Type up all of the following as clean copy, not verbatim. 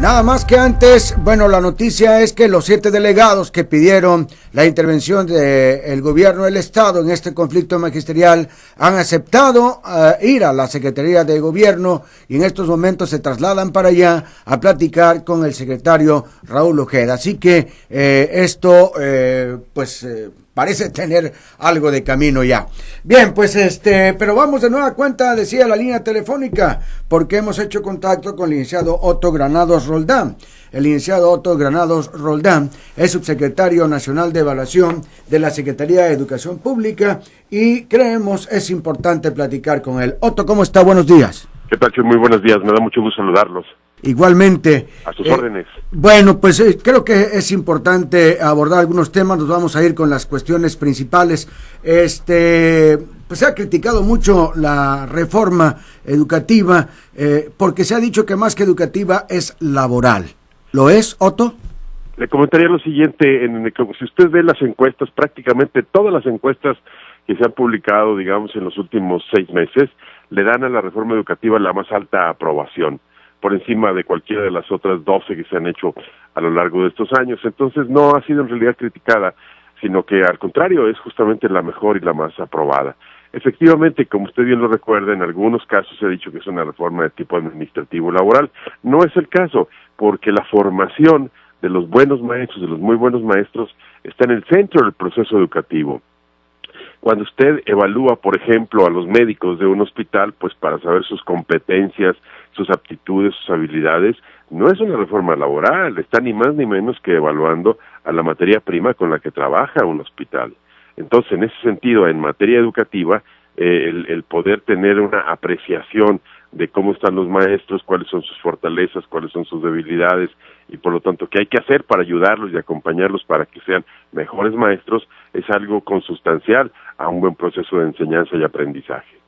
Nada más que antes, bueno, la noticia es que los 7 delegados que pidieron la intervención del gobierno del Estado en este conflicto magisterial han aceptado ir a la Secretaría de Gobierno y en estos momentos se trasladan para allá a platicar con el secretario Raúl Ojeda. Así que esto, parece tener algo de camino ya. Bien, pues pero vamos de nueva cuenta, decía la línea telefónica, porque hemos hecho contacto con el licenciado Otto Granados Roldán. El licenciado Otto Granados Roldán es subsecretario nacional de evaluación de la Secretaría de Educación Pública y creemos es importante platicar con él. Otto, ¿cómo está? Buenos días. ¿Qué tal? Muy buenos días, me da mucho gusto saludarlos. Igualmente. A sus órdenes. Bueno, pues creo que es importante abordar algunos temas, nos vamos a ir con las cuestiones principales. Pues se ha criticado mucho la reforma educativa, porque se ha dicho que más que educativa es laboral. ¿Lo es, Otto? Le comentaría lo siguiente, si usted ve las encuestas, prácticamente todas las encuestas que se han publicado, digamos, en los últimos 6 meses, le dan a la reforma educativa la más alta aprobación, por encima de cualquiera de las otras 12 que se han hecho a lo largo de estos años. Entonces no ha sido en realidad criticada, sino que al contrario es justamente la mejor y la más aprobada. Efectivamente, como usted bien lo recuerda, en algunos casos se ha dicho que es una reforma de tipo administrativo laboral. No es el caso, porque la formación de los buenos maestros, de los muy buenos maestros, está en el centro del proceso educativo. Cuando usted evalúa, por ejemplo, a los médicos de un hospital, pues para saber sus competencias, sus aptitudes, sus habilidades, no es una reforma laboral, está ni más ni menos que evaluando a la materia prima con la que trabaja un hospital. Entonces, en ese sentido, en materia educativa, el poder tener una apreciación de cómo están los maestros, cuáles son sus fortalezas, cuáles son sus debilidades, y por lo tanto qué hay que hacer para ayudarlos y acompañarlos para que sean mejores maestros, es algo consustancial a un buen proceso de enseñanza y aprendizaje.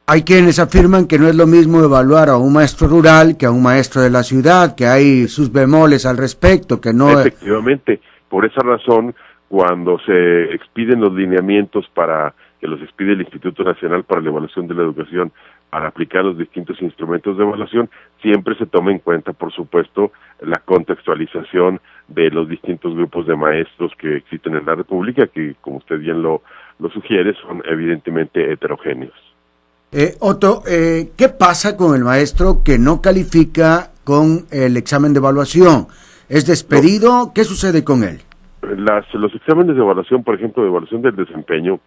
Hay quienes afirman que no es lo mismo evaluar a un maestro rural que a un maestro de la ciudad, que hay sus bemoles al respecto, que no... Efectivamente, por esa razón, cuando se expiden los lineamientos que los expide el Instituto Nacional para la Evaluación de la Educación, para aplicar los distintos instrumentos de evaluación, siempre se toma en cuenta, por supuesto, la contextualización de los distintos grupos de maestros que existen en la República, que, como usted bien lo sugiere, son evidentemente heterogéneos. Otto, ¿qué pasa con el maestro que no califica con el examen de evaluación? ¿Es despedido? No. ¿Qué sucede con él? Los exámenes de evaluación, por ejemplo, de evaluación del desempeño,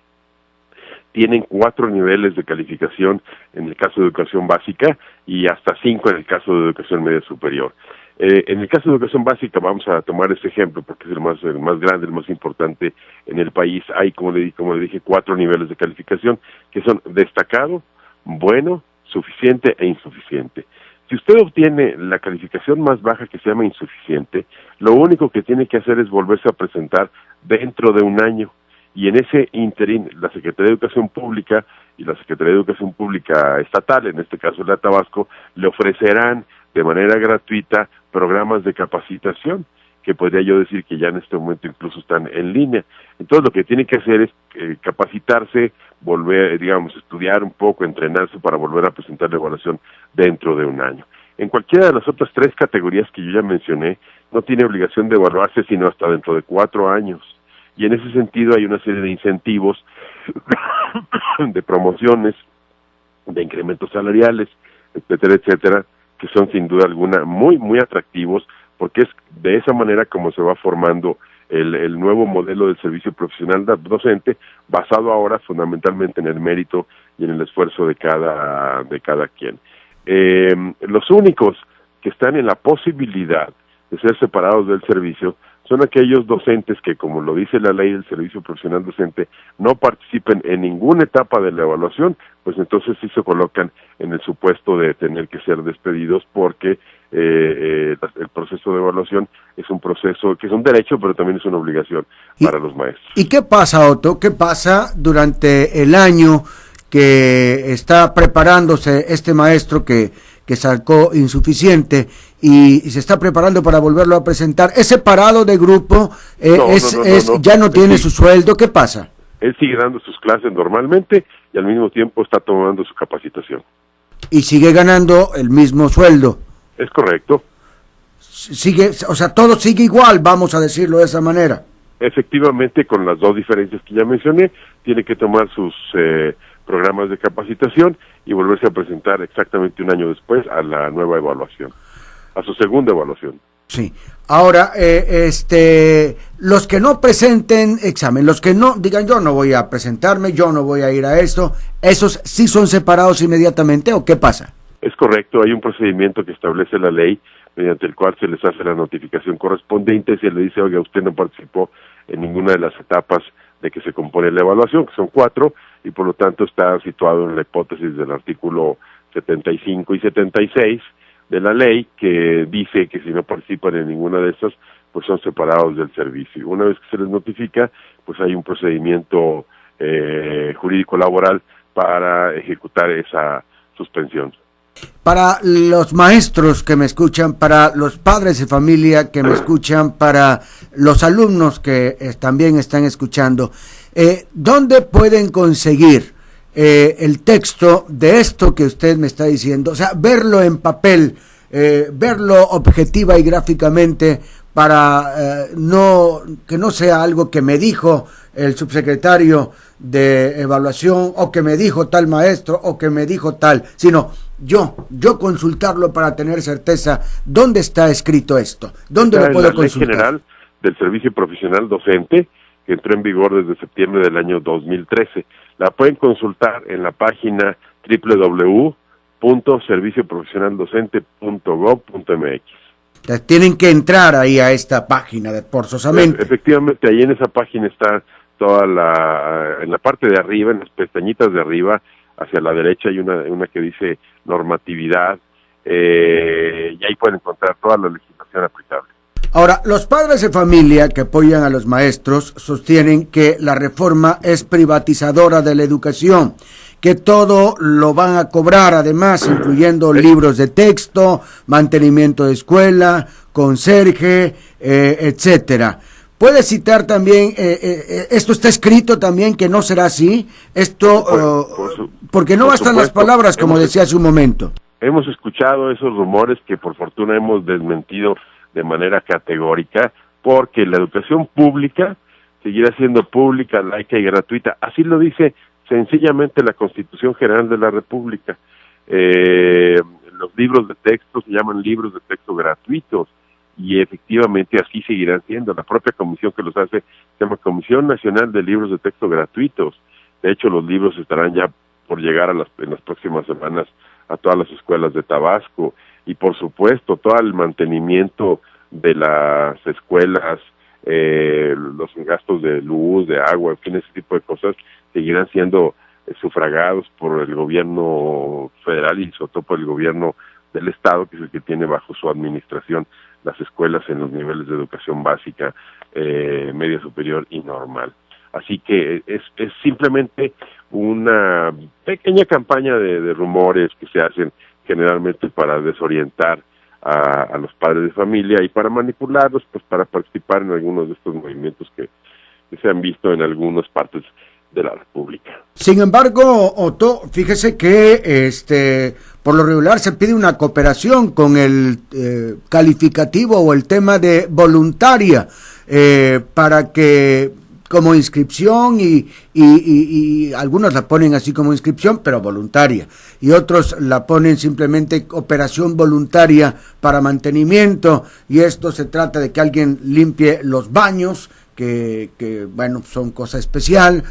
tienen 4 niveles de calificación en el caso de educación básica y hasta 5 en el caso de educación media superior. En el caso de educación básica, vamos a tomar este ejemplo porque es el más grande, el más importante en el país. Hay, como le dije, 4 niveles de calificación que son destacado, bueno, suficiente e insuficiente. Si usted obtiene la calificación más baja, que se llama insuficiente, lo único que tiene que hacer es volverse a presentar dentro de un año. Y en ese interín, la Secretaría de Educación Pública y la Secretaría de Educación Pública Estatal, en este caso la Tabasco, le ofrecerán de manera gratuita programas de capacitación, que podría yo decir que ya en este momento incluso están en línea. Entonces lo que tiene que hacer es capacitarse, volver, estudiar un poco, entrenarse para volver a presentar la evaluación dentro de un año. En cualquiera de las otras 3 categorías que yo ya mencioné, no tiene obligación de evaluarse sino hasta dentro de 4 años. Y en ese sentido hay una serie de incentivos, de promociones, de incrementos salariales, etcétera, etcétera, que son sin duda alguna muy, muy atractivos, porque es de esa manera como se va formando el nuevo modelo del servicio profesional docente, basado ahora fundamentalmente en el mérito y en el esfuerzo de cada quien. Los únicos que están en la posibilidad de ser separados del servicio son aquellos docentes que, como lo dice la ley del servicio profesional docente, no participen en ninguna etapa de la evaluación, pues entonces sí se colocan en el supuesto de tener que ser despedidos porque el proceso de evaluación es un proceso que es un derecho, pero también es una obligación para los maestros. ¿Y qué pasa, Otto? ¿Qué pasa durante el año que está preparándose este maestro que sacó insuficiente y se está preparando para volverlo a presentar? ¿Es separado de grupo? ¿Ya no tiene su sueldo? ¿Qué pasa? Él sigue dando sus clases normalmente y al mismo tiempo está tomando su capacitación. ¿Y sigue ganando el mismo sueldo? Es correcto. sigue, o sea, todo sigue igual, vamos a decirlo de esa manera. Efectivamente, con las dos diferencias que ya mencioné, tiene que tomar sus programas de capacitación y volverse a presentar exactamente un año después a la nueva evaluación, a su segunda evaluación. Sí. Ahora, los que no presenten examen, los que no digan yo no voy a presentarme, yo no voy a ir a esto, ¿esos sí son separados inmediatamente o qué pasa? Es correcto, hay un procedimiento que establece la ley mediante el cual se les hace la notificación correspondiente y se le dice, oiga, usted no participó en ninguna de las etapas de que se compone la evaluación, que son 4, y por lo tanto está situado en la hipótesis del artículo 75 y 76 de la ley, que dice que si no participan en ninguna de estas, pues son separados del servicio. Una vez que se les notifica, pues hay un procedimiento jurídico laboral para ejecutar esa suspensión. Para los maestros que me escuchan, para los padres de familia que me escuchan, para los alumnos que también están escuchando, ¿dónde pueden conseguir el texto de esto que usted me está diciendo? O sea, verlo en papel, verlo objetiva y gráficamente para que no sea algo que me dijo el subsecretario de evaluación o que me dijo tal maestro o que me dijo tal, sino yo consultarlo para tener certeza dónde está escrito esto, dónde lo puedo consultar. La Ley General del Servicio Profesional Docente, que entró en vigor desde septiembre del año 2013. La pueden consultar en la página www.servicioprofesionaldocente.gov.mx. Tienen que entrar ahí a esta página forzosamente. Efectivamente, ahí en esa página está en la parte de arriba, en las pestañitas de arriba, hacia la derecha hay una que dice normatividad, y ahí pueden encontrar toda la legislación aplicable. Ahora, los padres de familia que apoyan a los maestros sostienen que la reforma es privatizadora de la educación, que todo lo van a cobrar, además, incluyendo libros de texto, mantenimiento de escuela, conserje, etcétera. ¿Puede citar también, esto está escrito también que no será así? Porque no bastan las palabras, como decía hace un momento. Hemos escuchado esos rumores que por fortuna hemos desmentido de manera categórica, porque la educación pública seguirá siendo pública, laica y gratuita. Así lo dice sencillamente la Constitución General de la República. Los libros de texto se llaman libros de texto gratuitos, y efectivamente así seguirán siendo. La propia comisión que los hace se llama Comisión Nacional de Libros de Texto Gratuitos. De hecho, los libros estarán ya por llegar en las próximas semanas a todas las escuelas de Tabasco, y por supuesto todo el mantenimiento de las escuelas, los gastos de luz, de agua, en fin, ese tipo de cosas seguirán siendo sufragados por el gobierno federal y sobre todo por el gobierno del estado, que es el que tiene bajo su administración las escuelas en los niveles de educación básica, media superior y normal. Así que es simplemente una pequeña campaña de rumores que se hacen generalmente para desorientar a los padres de familia y para manipularlos, pues para participar en algunos de estos movimientos que se han visto en algunas partes de la República. Sin embargo, Otto, fíjese que por lo regular se pide una cooperación con el calificativo o el tema de voluntaria para que como inscripción y algunos la ponen así como inscripción, pero voluntaria, y otros la ponen simplemente operación voluntaria para mantenimiento, y esto se trata de que alguien limpie los baños, que bueno, son cosa especial.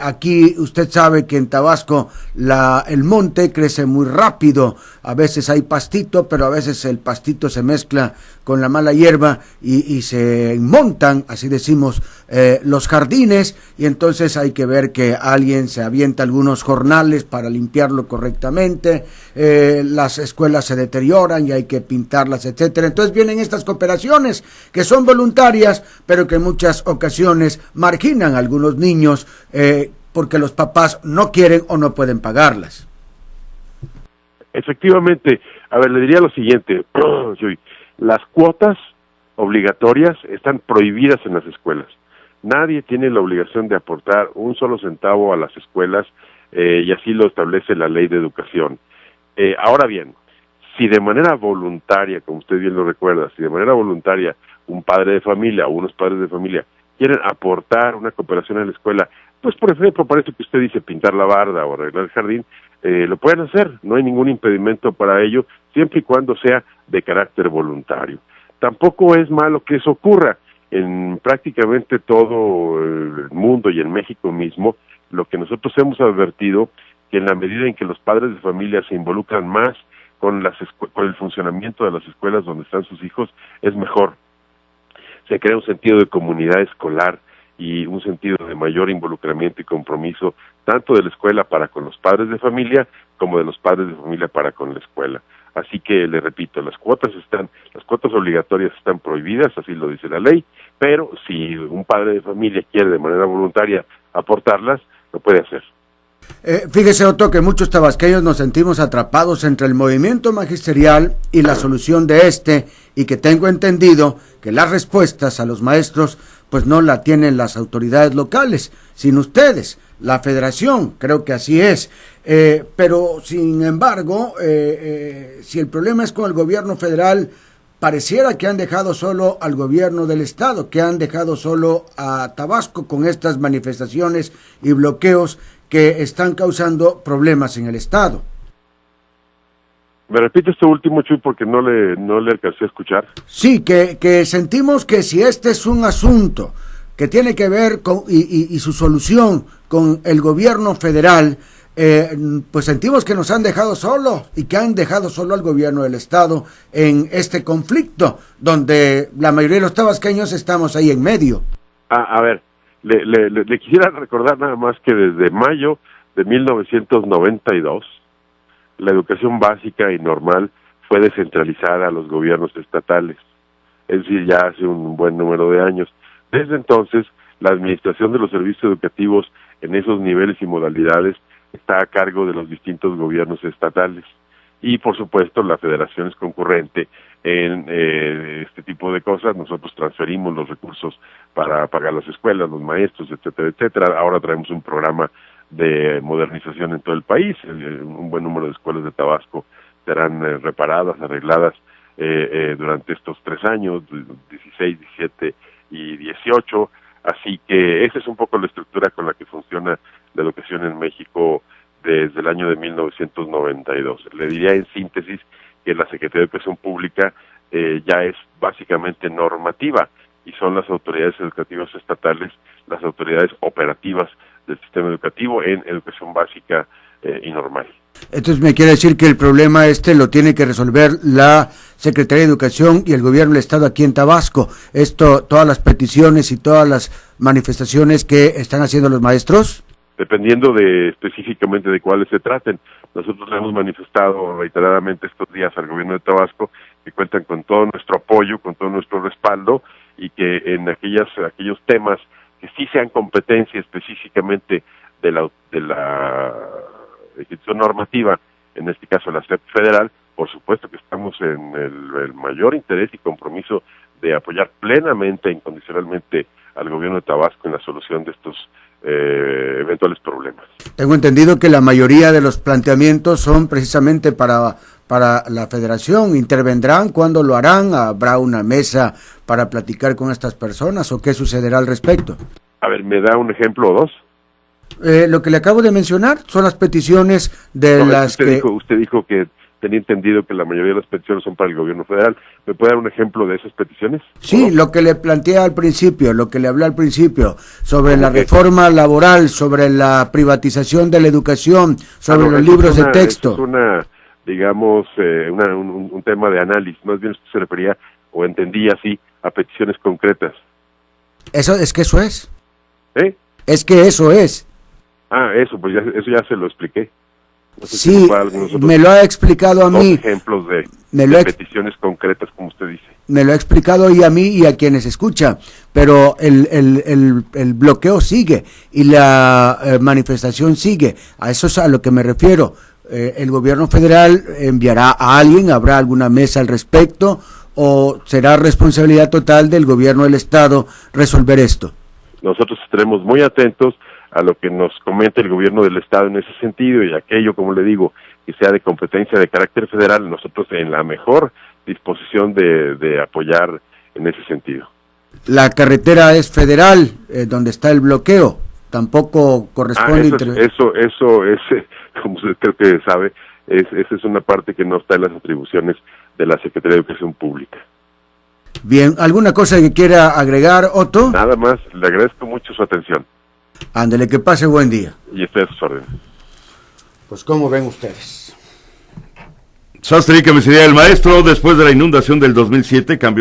Aquí usted sabe que en Tabasco el monte crece muy rápido, a veces hay pastito, pero a veces el pastito se mezcla con la mala hierba y se montan, así decimos, los jardines, y entonces hay que ver que alguien se avienta algunos jornales para limpiarlo correctamente. Las escuelas se deterioran y hay que pintarlas, etcétera. Entonces vienen estas cooperaciones que son voluntarias, pero que en muchas ocasiones marginan a algunos niños porque los papás no quieren o no pueden pagarlas. Efectivamente, a ver, le diría lo siguiente, las cuotas obligatorias están prohibidas en las escuelas. Nadie tiene la obligación de aportar un solo centavo a las escuelas, y así lo establece la Ley de Educación. Ahora bien, Si de manera voluntaria, como usted bien lo recuerda, si de manera voluntaria un padre de familia o unos padres de familia quieren aportar una cooperación a la escuela, pues por ejemplo, por eso que usted dice pintar la barda o arreglar el jardín, lo pueden hacer, no hay ningún impedimento para ello, siempre y cuando sea de carácter voluntario. Tampoco es malo que eso ocurra. En prácticamente todo el mundo y en México mismo, lo que nosotros hemos advertido, que en la medida en que los padres de familia se involucran más con el funcionamiento de las escuelas donde están sus hijos, es mejor. Se crea un sentido de comunidad escolar y un sentido de mayor involucramiento y compromiso, tanto de la escuela para con los padres de familia, como de los padres de familia para con la escuela. Así que, le repito, las cuotas obligatorias están prohibidas, así lo dice la ley, pero si un padre de familia quiere de manera voluntaria aportarlas, lo puede hacer. Fíjese, Otto, que muchos tabasqueños nos sentimos atrapados entre el movimiento magisterial y la solución de este, y que tengo entendido que las respuestas a los maestros pues no la tienen las autoridades locales, sino ustedes, la federación, creo que así es. Pero, sin embargo, si el problema es con el gobierno federal, pareciera que han dejado solo al gobierno del estado, que han dejado solo a Tabasco con estas manifestaciones y bloqueos que están causando problemas en el estado. ¿Me repite esto último, Chuy, porque no le alcancé a escuchar? Sí, que sentimos que si este es un asunto que tiene que ver con y su solución con el gobierno federal, pues sentimos que nos han dejado solo y que han dejado solo al gobierno del estado en este conflicto, donde la mayoría de los tabasqueños estamos ahí en medio. A ver, le quisiera recordar nada más que desde mayo de 1992, la educación básica y normal fue descentralizada a los gobiernos estatales, es decir, ya hace un buen número de años. Desde entonces, la administración de los servicios educativos en esos niveles y modalidades está a cargo de los distintos gobiernos estatales. Y, por supuesto, la federación es concurrente en este tipo de cosas. Nosotros transferimos los recursos para pagar las escuelas, los maestros, etcétera, etcétera. Ahora traemos un programa de modernización en todo el país. Un buen número de escuelas de Tabasco serán reparadas, arregladas durante estos 3 años, 16, 17 y 18. Así que esa es un poco la estructura con la que funciona la educación en México desde el año de 1992. Le diría en síntesis que la Secretaría de Educación Pública ya es básicamente normativa y son las autoridades educativas estatales las autoridades operativas del sistema educativo en educación básica y normal. Entonces me quiere decir que el problema lo tiene que resolver la Secretaría de Educación y el gobierno del estado aquí en Tabasco. Todas las peticiones y todas las manifestaciones que están haciendo los maestros. Dependiendo específicamente de cuáles se traten. Nosotros le hemos manifestado reiteradamente estos días al gobierno de Tabasco que cuentan con todo nuestro apoyo, con todo nuestro respaldo, y que en aquellos temas que sí sean competencia específicamente de la institución normativa, en este caso la SEP federal, por supuesto que estamos en el mayor interés y compromiso de apoyar plenamente e incondicionalmente al gobierno de Tabasco en la solución de estos eventuales problemas. Tengo entendido que la mayoría de los planteamientos son precisamente para la federación. ¿Intervendrán? ¿Cuándo lo harán? ¿Habrá una mesa para platicar con estas personas o qué sucederá al respecto? A ver, ¿me da un ejemplo o dos? Lo que le acabo de mencionar son las peticiones de Usted dijo que tenía entendido que la mayoría de las peticiones son para el gobierno federal. ¿Me puede dar un ejemplo de esas peticiones? Sí, lo que le planteé al principio, lo que le hablé al principio, sobre la reforma laboral, sobre la privatización de la educación, sobre los libros de texto. Es un tema de análisis, más bien usted se refería, o entendía así, a peticiones concretas. Eso es. ¿Eh? Es que eso es. Eso ya se lo expliqué. No sé sí, me lo ha explicado a mí. Ejemplos de peticiones concretas, como usted dice. Me lo ha explicado y a mí y a quienes escuchan, pero el bloqueo sigue y la manifestación sigue. A eso es a lo que me refiero. El gobierno federal enviará a alguien, habrá alguna mesa al respecto, o será responsabilidad total del gobierno del estado resolver esto. Nosotros estaremos muy atentos a lo que nos comenta el gobierno del estado en ese sentido, y aquello, como le digo, que sea de competencia de carácter federal, nosotros en la mejor disposición de apoyar en ese sentido. La carretera es federal, donde está el bloqueo, tampoco corresponde... Eso es, como usted creo que sabe, esa es una parte que no está en las atribuciones de la Secretaría de Educación Pública. Bien, ¿alguna cosa que quiera agregar, Otto? Nada más, le agradezco mucho su atención. Ándele, que pase buen día. Y estoy a sus órdenes. Pues, ¿cómo ven ustedes? Sastre, que me sería el maestro, después de la inundación del 2007, cambió